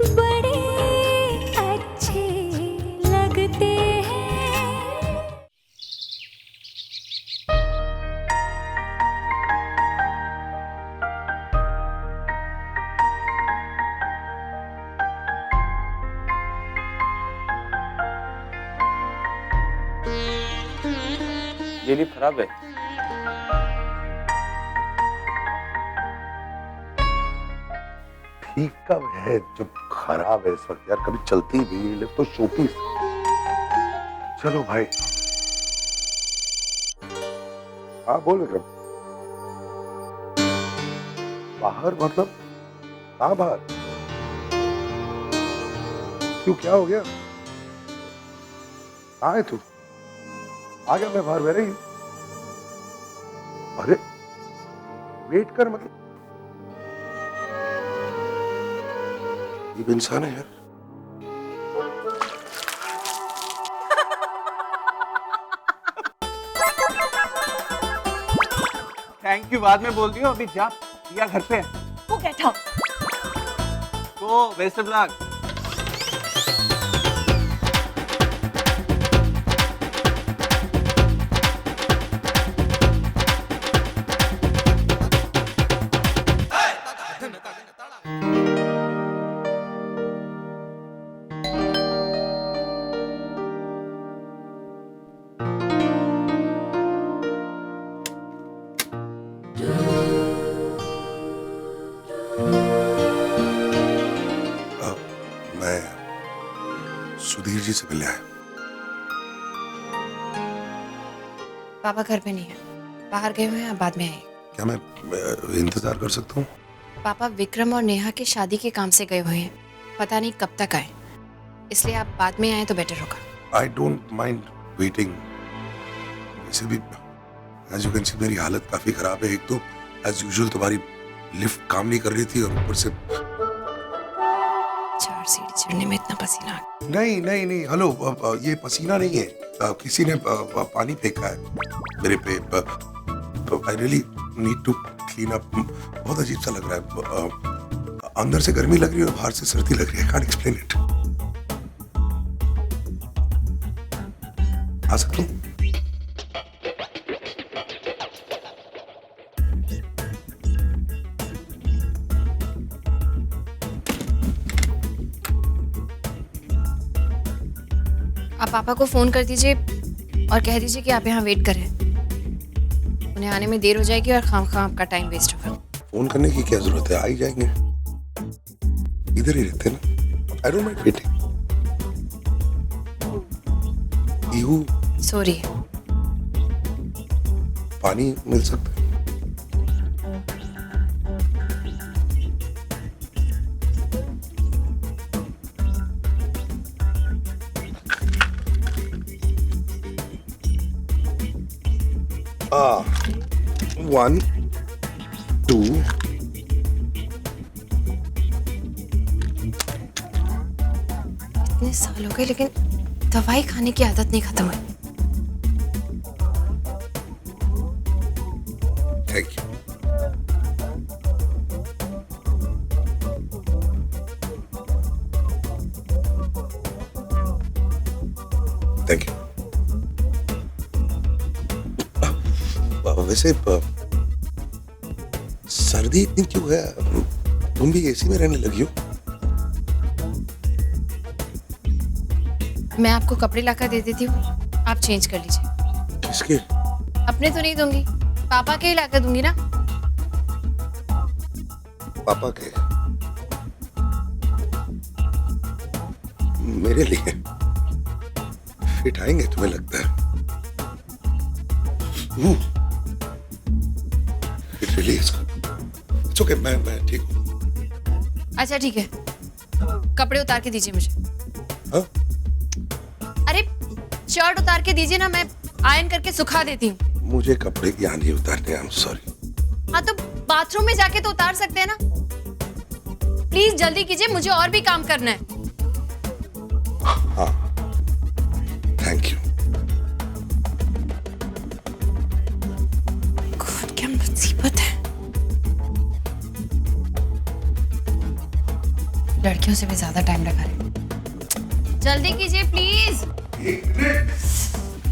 बड़े अच्छे लगते हैं। ये लीफ खराब है। ठीक कब है जब खराब है इस वक्त यार, कभी चलती नहीं लिफ्ट तो शोपीस। चलो भाई। हाँ बोल विक्रम। बाहर मतलब कहाँ बाहर? क्यों क्या हो गया? कहाँ है तू? आ गया मैं बाहर, मेरे ही। अरे वेट कर, मतलब ये भी इंसान है यार। थैंक यू बाद में बोल दियो, अभी जा या घर पे है। वो गेट आउट। तो बेस्ट ऑफ लक। मैं सुधीर जी से मिलने आया। पापा घर पे नहीं है, बाहर गए हुए हैं, बाद में आए। क्या मैं इंतजार कर सकता हूँ? पापा विक्रम और नेहा की शादी के काम से गए हुए हैं, पता नहीं कब तक आए, इसलिए आप बाद में आए तो बेटर होगा। I don't mind waiting. वैसे भी एज यू कैन सी मेरी हालत काफी खराब है। एक तो एज यूजुअल तुम्हारी लिफ्ट काम नहीं कर रही थी और ऊपर से 4 सीढ़ी चढ़ने में इतना पसीना आ गया। नहीं नहीं नहीं, हेलो, ये पसीना नहीं है, किसी ने पानी फेंका है मेरे पे। I really need to clean up. बहुत अजीब सा लग रहा है, अंदर से गर्मी लग रही है और बाहर से सर्दी लग रही है। Can't explain it. आ सकता हूँ? आप पापा को फोन कर दीजिए और कह दीजिए कि आप यहाँ वेट करें, उन्हें आने में देर हो जाएगी और खामखा आपका टाइम वेस्ट होगा। फोन करने की क्या जरूरत है, आ ही जाएंगे, इधर ही रहते ना। I don't mind waiting. You sorry. पानी मिल सकता है? One, two. इतने साल हो गए लेकिन दवाई खाने की आदत नहीं खत्म हुई। Thank you. Thank you. वैसे सर्दी इतनी क्यों है? तुम भी एसी में रहने लगी हो? मैं आपको कपड़े लाकर दे देती हूँ, आप चेंज कर लीजिए। किसके? अपने तो नहीं दूंगी, पापा के ही लाकर दूंगी ना। पापा के? मेरे लिए फिट आएंगे तुम्हें लगता है? It really is. It's okay, मैं ठीक हूँ। अच्छा ठीक है, कपड़े उतार के दीजिए मुझे। हाँ? अरे शर्ट उतार के दीजिए ना, मैं आयरन करके सुखा देती हूँ। मुझे कपड़े यहाँ नहीं उतारने, आई एम सॉरी। हाँ तो बाथरूम में जाके तो उतार सकते हैं ना। प्लीज जल्दी कीजिए, मुझे और भी काम करना है। हाँ, थैंक यू। गॉड, क्या मुसीबत है। लड़के लड़कियों से भी ज्यादा टाइम लगा रहे। जल्दी कीजिए प्लीज।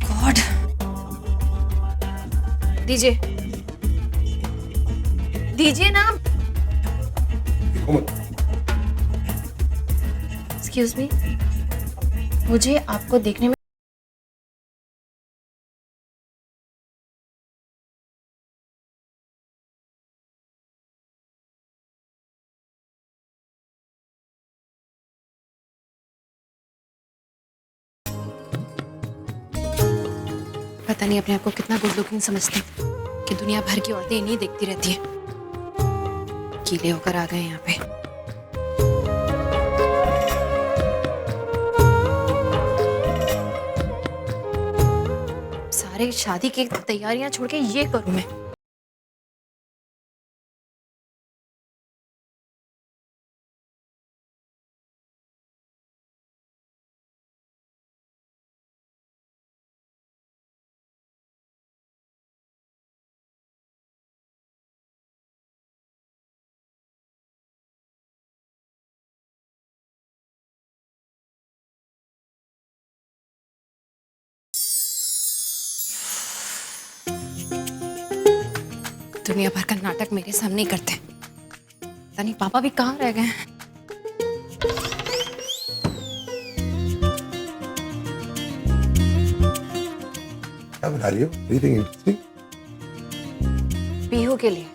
गॉड। दीजिए दीजिए ना। एक्सक्यूज मी, मुझे आपको देखने में पता नहीं अपने आप को कितना गुड लुकिंग समझते हैं कि दुनिया भर की औरतें इन्हीं देखती रहती हैं। कीले होकर आ गए यहाँ पे। सारे शादी की तैयारियां छोड़ के ये करूं मैं? दुनिया भर का नाटक मेरे सामने ही करते हैं। पता नहीं पापा भी कहाँ रह गए हैं। क्या बना रही हो? Anything interesting? पीहू के लिए।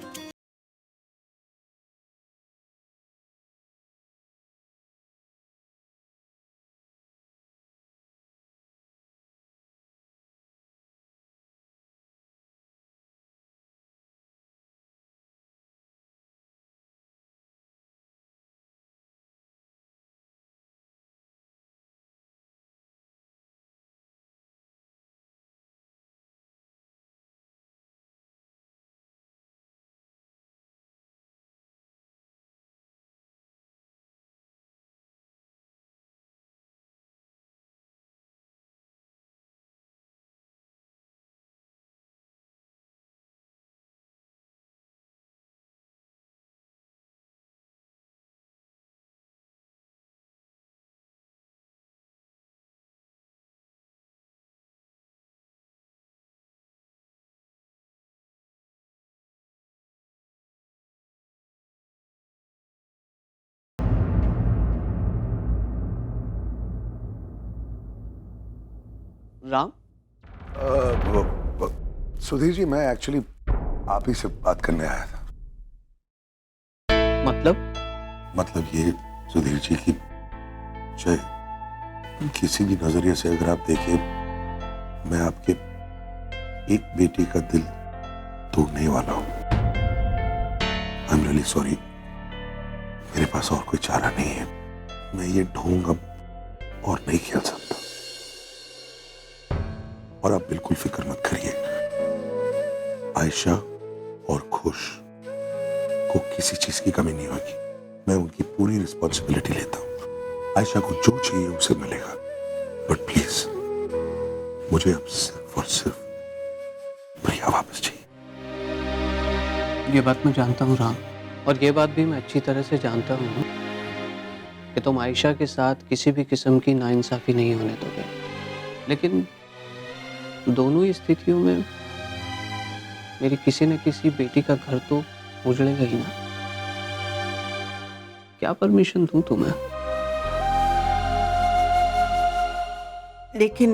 राम, सुधीर जी, मैं एक्चुअली आप ही से बात करने आया था। मतलब ये सुधीर जी की चाहे किसी भी नजरिए से अगर आप देखें, मैं आपके एक बेटी का दिल तोड़ने वाला हूं। I am really sorry. मेरे पास और कोई चारा नहीं है। मैं ये ढोंग अब और नहीं खेल सकता। और आप बिल्कुल फिक्र मत करिए, आयशा और खुश को किसी चीज की कमी नहीं होगी। मैं उनकी पूरी रिस्पॉन्सिबिलिटी लेता हूं। आयशा को जो चाहिए उसे मिलेगा। बट प्लीज, मुझे अब सिर्फ और सिर्फ प्रिया वापस चाहिए। ये बात मैं जानता हूँ राम, और ये बात भी मैं अच्छी तरह से जानता हूँ कि तुम आयशा के साथ किसी भी किस्म की नाइंसाफी नहीं होने दोगे। लेकिन दोनों ही स्थितियों में मेरी किसी न किसी बेटी का घर तो उजड़ेगा ही ना। क्या परमिशन दूं तुम्हें? लेकिन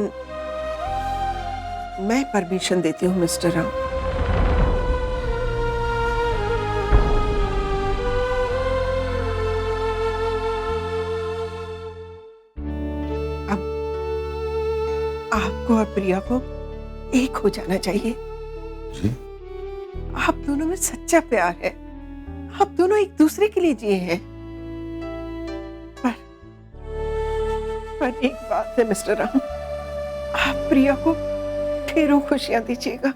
मैं परमिशन देती हूँ मिस्टर राम। अब आपको और प्रिया को एक हो जाना चाहिए। जी? आप दोनों में सच्चा प्यार है। आप दोनों एक दूसरे के लिए जिए हैं। पर एक बात है मिस्टर राम, आप प्रिया को ढेरों खुशियां दीजिएगा।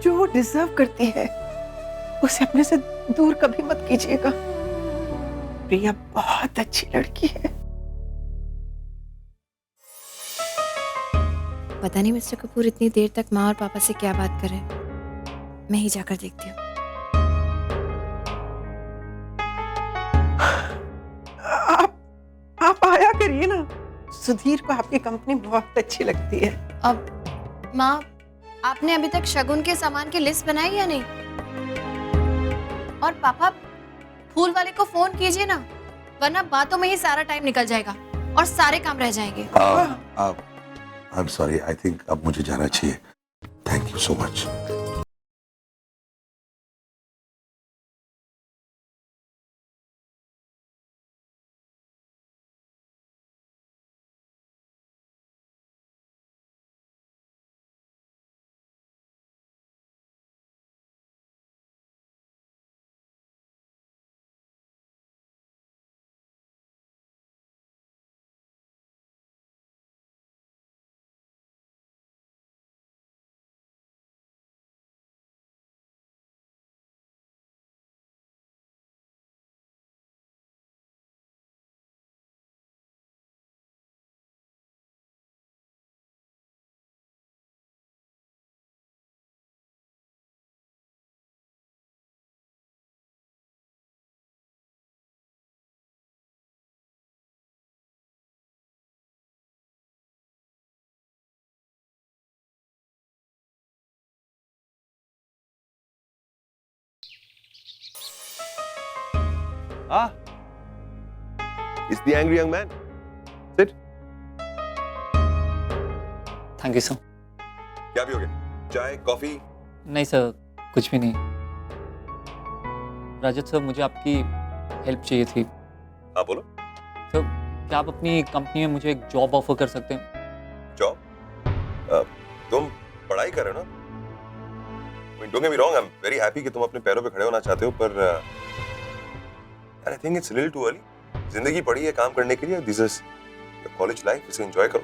जो वो डिजर्व करती है उसे अपने से दूर कभी मत कीजिएगा। प्रिया बहुत अच्छी लड़की है। पता नहीं मिस्टर कपूर इतनी देर तक माँ और पापा से क्या बात कर रहे हैं। मैं ही जाकर देखती हूँ। करिए ना, सुधीर को आपकी कंपनी बहुत अच्छी लगती है। अब माँ, आपने अभी तक शगुन के सामान की लिस्ट बनाई या नहीं? और पापा, फूल वाले को फोन कीजिए ना, वरना बातों में ही सारा टाइम निकल जाएगा और सारे काम रह जाएंगे। I am sorry, I think अब मुझे जाना चाहिए। Thank you so much. Ah, it's the angry young man. Sit. Thank you sir. क्या पियोगे? चाय, कॉफी? नहीं सर, कुछ भी नहीं। रजत सर, मुझे आपकी हेल्प चाहिए थी। हाँ बोलो। सर, क्या आप अपनी कंपनी में मुझे एक जॉब ऑफर कर सकते हैं? जॉब? तुम पढ़ाई कर रहे हो ना? Don't get me wrong, I am very happy कि तुम अपने पैरों पे खड़े होना चाहते हो, पर I think it's little too early. जिंदगी पड़ी है काम करने के लिए। दिस इज कॉलेज लाइफ, इसे एंजॉय करो।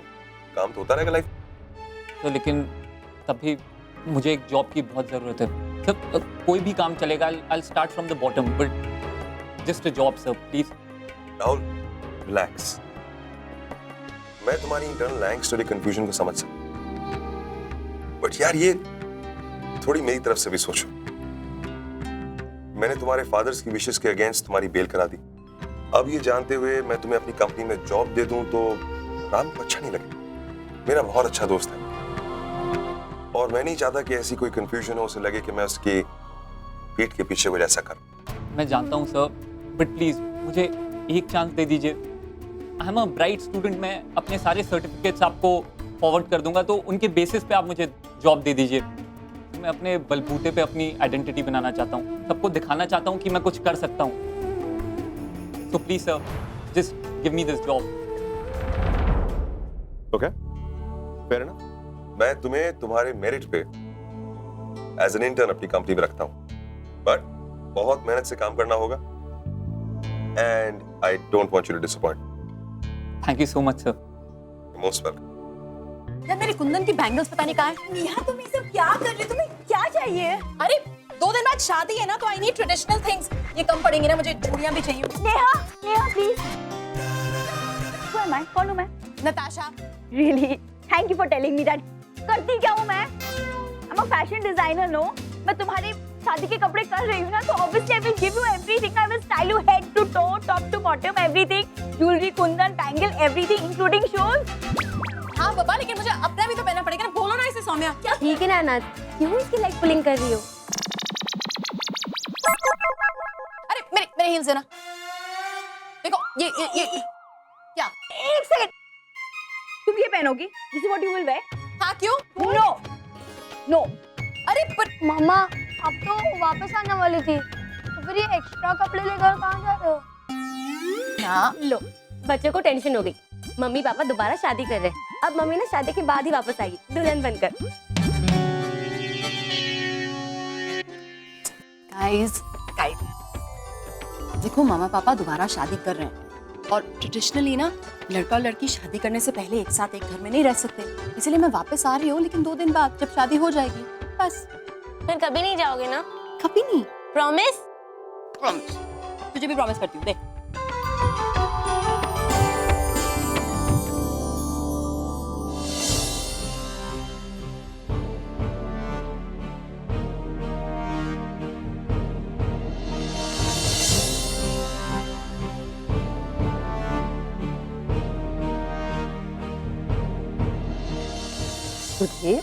काम तो होता रहेगा लाइफ। तो लेकिन तब भी मुझे एक जॉब की बहुत ज़रूरत है सर। कोई भी काम चलेगा। I start from the bottom, but just a job sir, please. Rahul, relax. मैं तुम्हारी इंटरनल एंग्स्ट और कंफ्यूजन को समझ सकता, बट यार ये थोड़ी मेरी तरफ से भी सोचो। मैंने तुम्हारे फादर्स की विशेस के अगेंस्ट तुम्हारी बेल करा दी। अब ये जानते हुए मैं तुम्हें अपनी कंपनी में जॉब दे दूं तो राम को अच्छा नहीं लगे। मेरा बहुत अच्छा दोस्त है और मैं नहीं चाहता कि ऐसी कोई कंफ्यूजन हो, उसे लगे कि मैं उसकी पीठ के पीछे कुछ ऐसा करूं। मैं जानता हूँ सर, बट प्लीज़ मुझे एक चांस दे दीजिए। I am a bright student. मैं अपने सारे सर्टिफिकेट्स आपको फॉरवर्ड कर दूंगा, तो उनके बेसिस पे आप मुझे जॉब दे दीजिए। मैं अपने बलबूते पे अपनी आइडेंटिटी बनाना चाहता हूँ, सबको दिखाना चाहता हूँ कि मैं कुछ कर सकता हूँ। तो please sir, just give me this job. Okay, fair enough. मैं तुम्हें तुम्हारे मेरिट पे एज एन इंटर्न अपनी कंपनी में रखता हूँ, बट बहुत मेहनत से काम करना होगा and I don't want you to disappoint. Thank you so much sir. Most welcome. यार मेरी कुंदन की बैंगल्स पता नहीं कहाँ है। नेहा तुम ये सब क्या कर रही हो? तुम्हें क्या चाहिए? अरे 2 दिन बाद शादी है ना, तो आई नीड ट्रेडिशनल थिंग्स। ये कम पड़ेंगे ना, मुझे चूड़ियां भी चाहिए। Neha, Neha please. Who am I? कौन हूँ मैं? Natasha. Really? Thank you for telling me that. करती क्या हूँ मैं? I'm a fashion designer, no? मैं तुम्हारी शादी के कपड़े कर रही हूँ ना, तो obviously I will give you everything. I will style you head to toe, top to bottom, everything. Jewelry, Kundan, bangle, everything, including shoes. हाँ बाबा, लेकिन मुझे अपना भी तो पहनना पड़ेगा ना। बोलो ना इसे सौम्या। क्या? ठीक है ना अनाज, क्यों इसकी लेग पुलिंग कर रही हो? अरे मेरे हील्स है ना, देखो ये क्या? एक सेकंड, तुम ये पहनोगी? This is what you will wear? हाँ क्यों? No no. अरे पर मामा, अब तो वापस आने वाली थी, तो फिर ये एक्स्ट्रा कपड़े लेकर कहाँ जा रहे हो? ना लो, बच्चों को टेंशन हो गई। मम्मी पापा दोबारा शादी कर रहे हैं। अब मम्मी ना शादी के बाद ही वापस आएगी, दुल्हन बनकर। गाइस, देखो मामा पापा दोबारा शादी कर रहे हैं, और ट्रेडिशनली ना लड़का और लड़की शादी करने से पहले एक साथ एक घर में नहीं रह सकते। इसलिए मैं वापस आ रही हूँ, लेकिन 2 दिन बाद जब शादी हो जाएगी बस। फिर कभी नहीं जाओगे ना? कभी नहीं। प्रॉमिस? प्रॉमिस। तुझे भी प्रॉमिस करती हूँ, देख। सुधीर,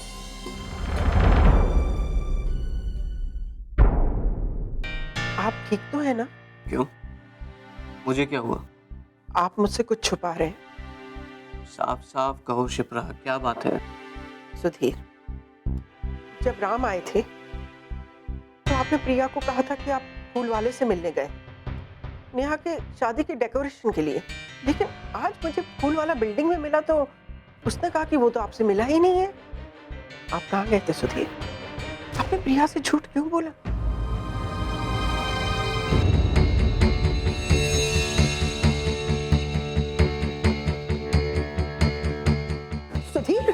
आप ठीक तो है ना? क्यों? मुझे क्या हुआ? आप मुझसे कुछ छुपा रहे हैं। साफ साफ कहो शिप्रा, क्या बात है? सुधीर, जब राम आए थे तो आपने प्रिया को कहा था कि आप फूल वाले से मिलने गए नेहा के शादी के डेकोरेशन के लिए, लेकिन आज मुझे फूल वाला बिल्डिंग में मिला तो उसने कहा कि वो तो आपसे मिला ही नहीं है। आप कहाँ गए थे सुधीर? आपने प्रिया से झूठ क्यों बोला? सुधीर,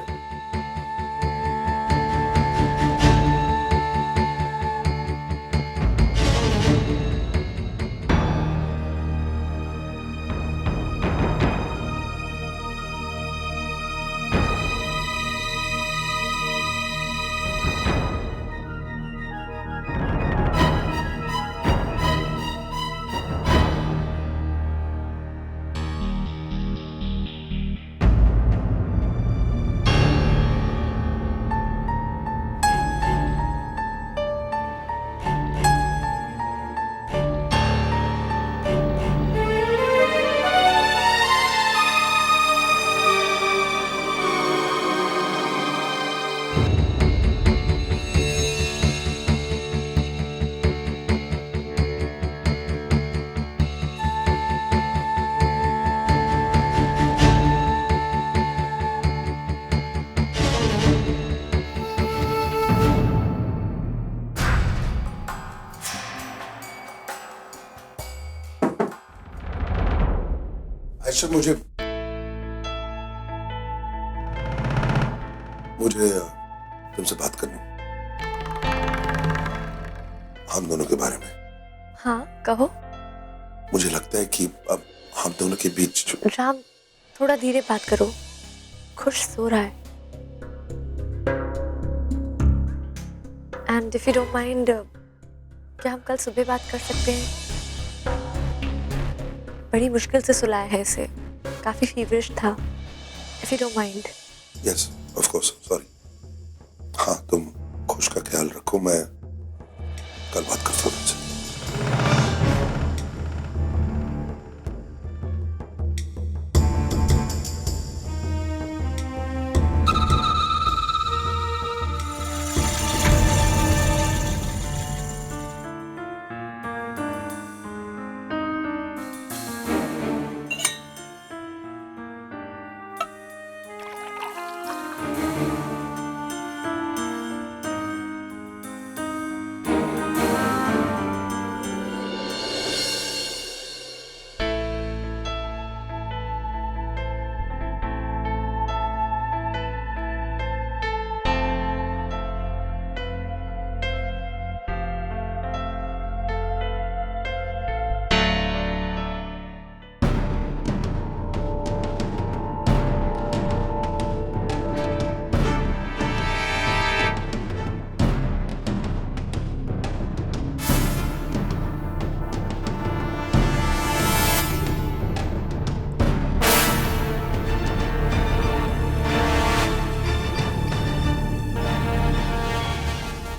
आयशा, मुझे तुमसे बात करनी, हम दोनों के बारे में। हाँ कहो। मुझे लगता है कि अब हम दोनों के बीच राम, थोड़ा धीरे बात करो, खुश सो रहा है। And if you don't mind, क्या हम कल सुबह बात कर सकते हैं? बड़ी मुश्किल से सुलाया है इसे, काफी फीवरिश था। If you don't mind. Yes of course, sorry. हाँ, तुम खुश का ख्याल रखो, मैं कल बात करता हूँ तुमसे।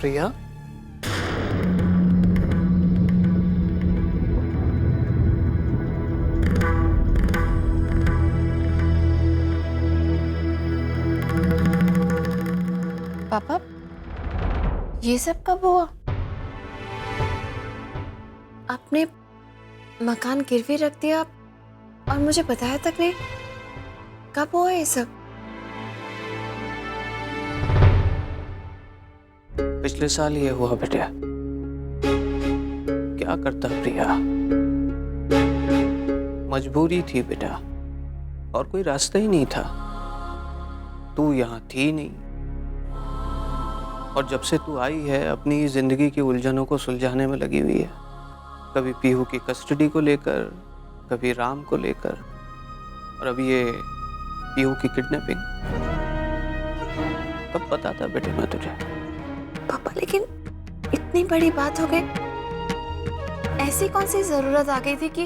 प्रिया, पापा, ये सब कब हुआ? आपने मकान गिरवी रख दिया और मुझे बताया तक नहीं। कब हुआ ये सब? पिछले साल ये हुआ बेटा। क्या करता प्रिया, मजबूरी थी बेटा, और कोई रास्ता ही नहीं था। तू यहाँ थी नहीं, और जब से तू आई है अपनी जिंदगी की उलझनों को सुलझाने में लगी हुई है। कभी पीहू की कस्टडी को लेकर, कभी राम को लेकर, और अभी ये पीहू की किडनैपिंग। कब पता था बेटे मैं तुझे? पापा, लेकिन इतनी बड़ी बात हो गई, ऐसी कौन सी जरूरत आ गई थी कि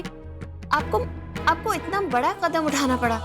आपको इतना बड़ा कदम उठाना पड़ा?